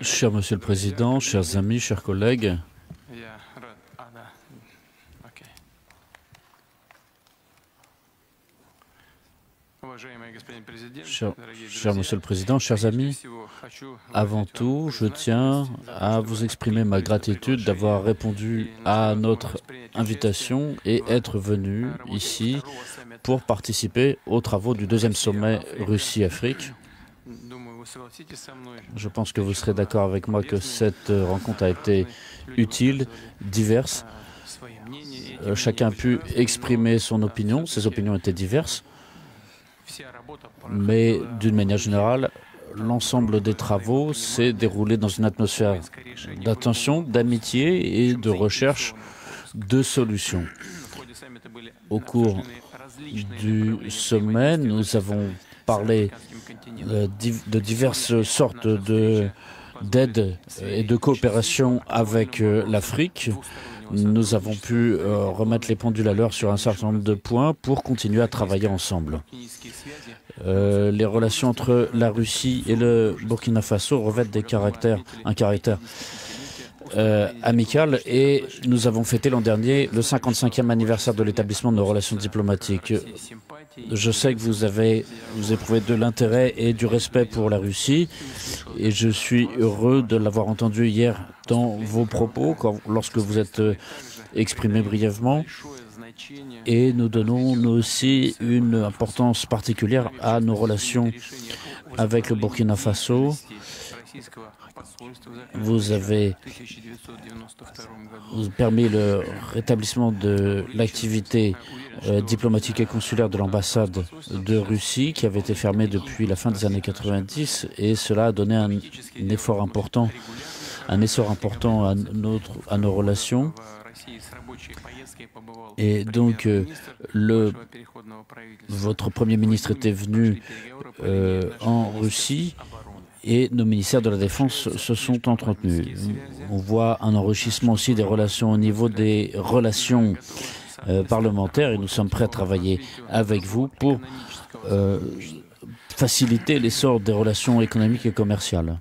Cher Monsieur le Président, chers amis, chers collègues, cher Monsieur le Président, chers amis, avant tout, je tiens à vous exprimer ma gratitude d'avoir répondu à notre invitation et être venu ici pour participer aux travaux du deuxième sommet Russie-Afrique. Je pense que vous serez d'accord avec moi que cette rencontre a été utile, diverse. Chacun a pu exprimer son opinion, ses opinions étaient diverses, mais d'une manière générale, l'ensemble des travaux s'est déroulé dans une atmosphère d'attention, d'amitié et de recherche de solutions. Au cours du sommet, nous avons parlé de diverses sortes d'aide et de coopération avec l'Afrique. Nous avons pu remettre les pendules à l'heure sur un certain nombre de points pour continuer à travailler ensemble. Les relations entre la Russie et le Burkina Faso revêtent un caractère amical et nous avons fêté l'an dernier le 55e anniversaire de l'établissement de nos relations diplomatiques. Je sais que vous éprouvez de l'intérêt et du respect pour la Russie et je suis heureux de l'avoir entendu hier dans vos propos lorsque vous êtes exprimé brièvement. Et nous donnons nous aussi une importance particulière à nos relations avec le Burkina Faso. Vous avez permis le rétablissement de l'activité diplomatique et consulaire de l'ambassade de Russie qui avait été fermée depuis la fin des années 90 et cela a donné un essor important à nos relations. Et donc, votre Premier ministre était venu en Russie et nos ministères de la Défense se sont entretenus. On voit un enrichissement aussi des relations au niveau des relations parlementaires et nous sommes prêts à travailler avec vous pour faciliter l'essor des relations économiques et commerciales.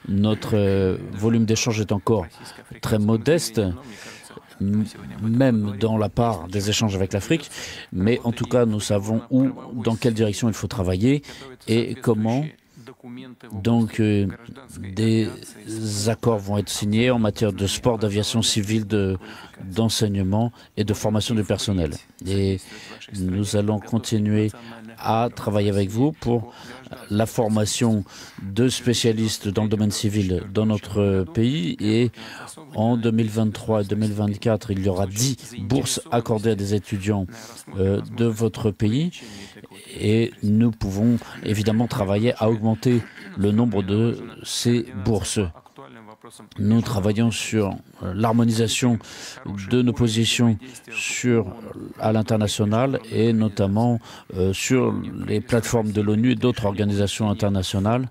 Notre volume d'échange est encore très modeste, même dans la part des échanges avec l'Afrique, mais en tout cas, nous savons dans quelle direction il faut travailler et comment. Donc, des accords vont être signés en matière de sport, d'aviation civile, d'enseignement et de formation du personnel. Et nous allons continuer à travailler avec vous pour la formation de spécialistes dans le domaine civil dans notre pays. Et en 2023 et 2024, il y aura 10 bourses accordées à des étudiants de votre pays. Et nous pouvons évidemment travailler à augmenter le nombre de ces bourses. Nous travaillons sur l'harmonisation de nos positions à l'international et notamment sur les plateformes de l'ONU et d'autres organisations internationales.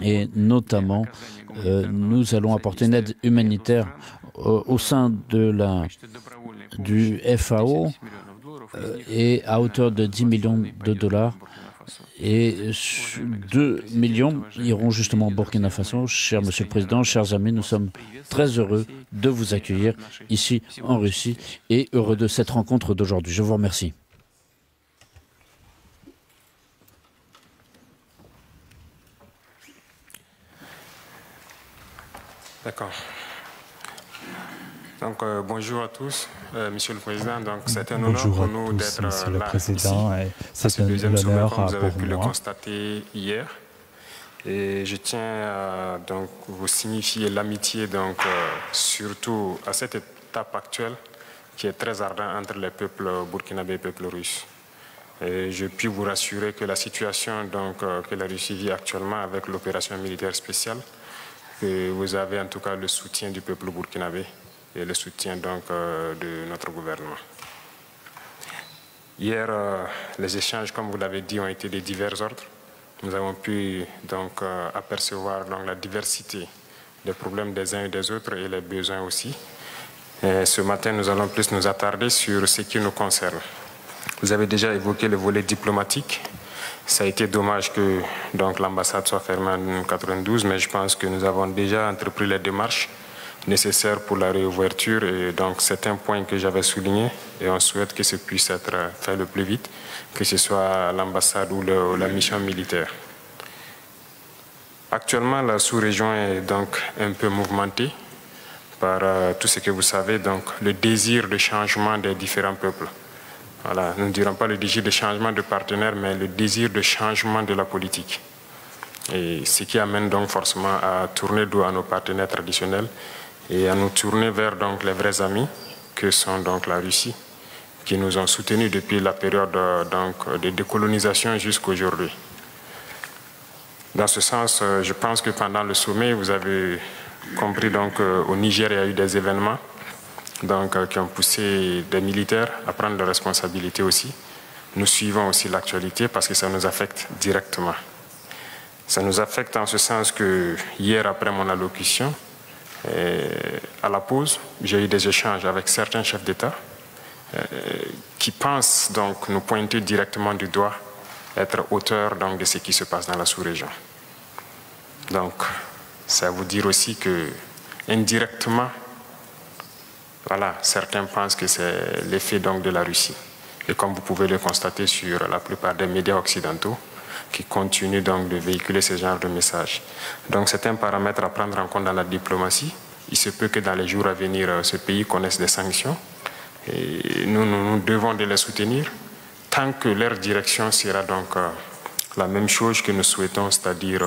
Et notamment, nous allons apporter une aide humanitaire au sein du FAO et à hauteur de 10 millions de dollars. Et 2 millions iront justement au Burkina Faso. Cher Monsieur le Président, chers amis, nous sommes très heureux de vous accueillir ici en Russie et heureux de cette rencontre d'aujourd'hui. Je vous remercie. D'accord. Donc, bonjour à tous, Monsieur le Président. Donc, c'est un honneur pour nous d'être là ici. C'est le deuxième sommet, comme vous avez pu le constater hier. Et je tiens à donc vous signifier l'amitié, donc surtout à cette étape actuelle qui est très ardente entre les peuples burkinabés et les peuples russes. Et je puis vous rassurer que la situation donc que la Russie vit actuellement avec l'opération militaire spéciale, que vous avez en tout cas le soutien du peuple burkinabé et le soutien donc de notre gouvernement. Hier, les échanges, comme vous l'avez dit, ont été de divers ordres. Nous avons pu donc apercevoir donc, la diversité des problèmes des uns et des autres et les besoins aussi. Et ce matin, nous allons plus nous attarder sur ce qui nous concerne. Vous avez déjà évoqué le volet diplomatique Ça a été dommage que l'ambassade soit fermée en 1992, mais je pense que nous avons déjà entrepris les démarches nécessaires pour la réouverture. Et donc, c'est un point que j'avais souligné et on souhaite que ce puisse être fait le plus vite, que ce soit l'ambassade ou la mission militaire. Actuellement, la sous-région est donc un peu mouvementée par tout ce que vous savez, donc le désir de changement des différents peuples. Voilà, nous ne dirons pas le désir de changement de partenaire, mais le désir de changement de la politique. Et ce qui amène donc forcément à tourner dos à nos partenaires traditionnels et à nous tourner vers donc les vrais amis que sont donc la Russie, qui nous ont soutenus depuis la période de décolonisation jusqu'à aujourd'hui. Dans ce sens, je pense que pendant le sommet, vous avez compris donc au Niger, il y a eu des événements qui ont poussé des militaires à prendre leurs responsabilités aussi. Nous suivons aussi l'actualité parce que ça nous affecte directement. Ça nous affecte en ce sens que hier, après mon allocution, à la pause, j'ai eu des échanges avec certains chefs d'État qui pensent donc nous pointer directement du doigt, être auteurs de ce qui se passe dans la sous-région. Donc, ça veut dire aussi que indirectement, voilà, certains pensent que c'est l'effet de la Russie. Et comme vous pouvez le constater sur la plupart des médias occidentaux, qui continuent donc de véhiculer ce genre de messages. Donc c'est un paramètre à prendre en compte dans la diplomatie. Il se peut que dans les jours à venir, ce pays connaisse des sanctions. Et nous devons de les soutenir tant que leur direction sera donc la même chose que nous souhaitons, c'est-à-dire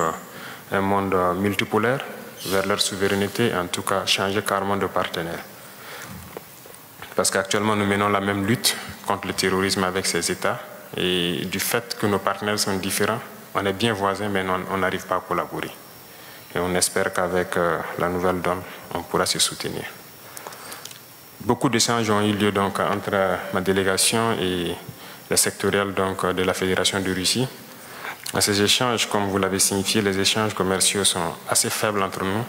un monde multipolaire vers leur souveraineté, en tout cas changer carrément de partenaire. Parce qu'actuellement, nous menons la même lutte contre le terrorisme avec ces États. Et du fait que nos partenaires sont différents, on est bien voisins, mais on n'arrive pas à collaborer. Et on espère qu'avec la nouvelle donne, on pourra se soutenir. Beaucoup d'échanges ont eu lieu donc, entre ma délégation et les sectoriels de la Fédération de Russie. À ces échanges, comme vous l'avez signifié, les échanges commerciaux sont assez faibles entre nous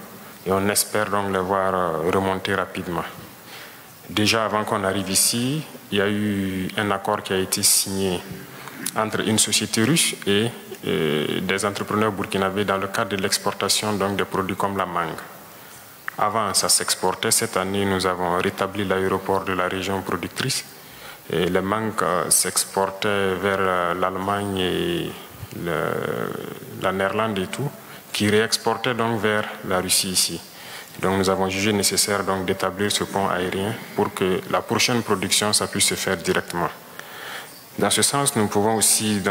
et on espère donc les voir remonter rapidement. Déjà, avant qu'on arrive ici, il y a eu un accord qui a été signé entre une société russe et des entrepreneurs burkinabés dans le cadre de l'exportation des produits comme la mangue. Avant, ça s'exportait. Cette année, nous avons rétabli l'aéroport de la région productrice. Et les mangues s'exportaient vers l'Allemagne et la Néerlande et tout, qui réexportaient donc vers la Russie ici. Donc nous avons jugé nécessaire d'établir ce pont aérien pour que la prochaine production ça puisse se faire directement. Dans ce sens, nous pouvons aussi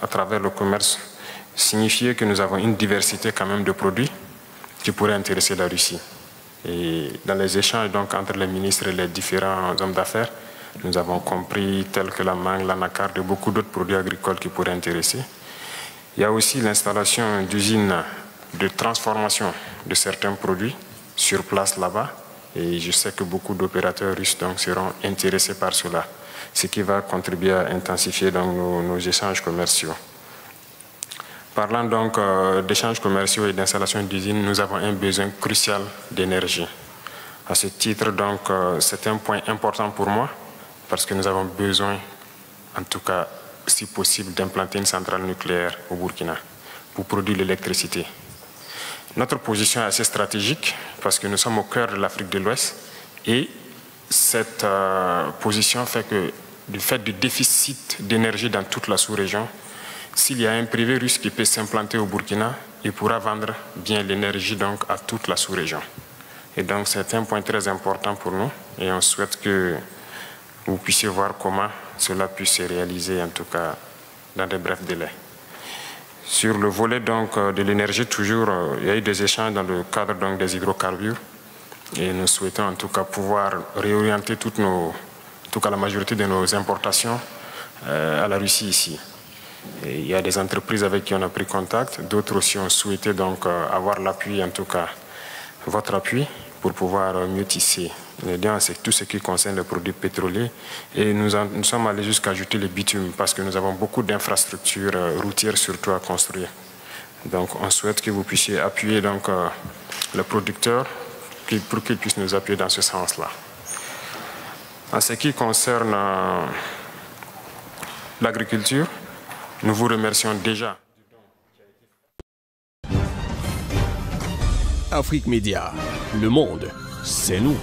à travers le commerce signifier que nous avons une diversité quand même de produits qui pourraient intéresser la Russie. Et dans les échanges entre les ministres et les différents hommes d'affaires, nous avons compris tels que la mangue, l'anacarde et beaucoup d'autres produits agricoles qui pourraient intéresser. Il y a aussi l'installation d'usines de transformation de certains produits sur place là-bas. Et je sais que beaucoup d'opérateurs russes seront intéressés par cela, ce qui va contribuer à intensifier nos échanges commerciaux. Parlant d'échanges commerciaux et d'installation d'usines, nous avons un besoin crucial d'énergie. À ce titre, c'est un point important pour moi parce que nous avons besoin, en tout cas, si possible, d'implanter une centrale nucléaire au Burkina pour produire l'électricité. Notre position est assez stratégique parce que nous sommes au cœur de l'Afrique de l'Ouest et cette position fait que du fait du déficit d'énergie dans toute la sous-région, s'il y a un privé russe qui peut s'implanter au Burkina, il pourra vendre bien l'énergie à toute la sous-région. Et donc c'est un point très important pour nous et on souhaite que vous puissiez voir comment cela puisse se réaliser en tout cas dans de brefs délais. Sur le volet de l'énergie, toujours, il y a eu des échanges dans le cadre des hydrocarbures et nous souhaitons en tout cas pouvoir réorienter la majorité de nos importations à la Russie ici. Et il y a des entreprises avec qui on a pris contact, d'autres aussi ont souhaité avoir l'appui, en tout cas votre appui, pour pouvoir mieux tisser. C'est tout ce qui concerne les produits pétroliers et nous sommes allés jusqu'à ajouter le bitume parce que nous avons beaucoup d'infrastructures routières surtout à construire. Donc on souhaite que vous puissiez appuyer les producteurs pour qu'ils puissent nous appuyer dans ce sens-là. En ce qui concerne l'agriculture, Nous vous remercions déjà. Afrique Média, le monde, c'est nous.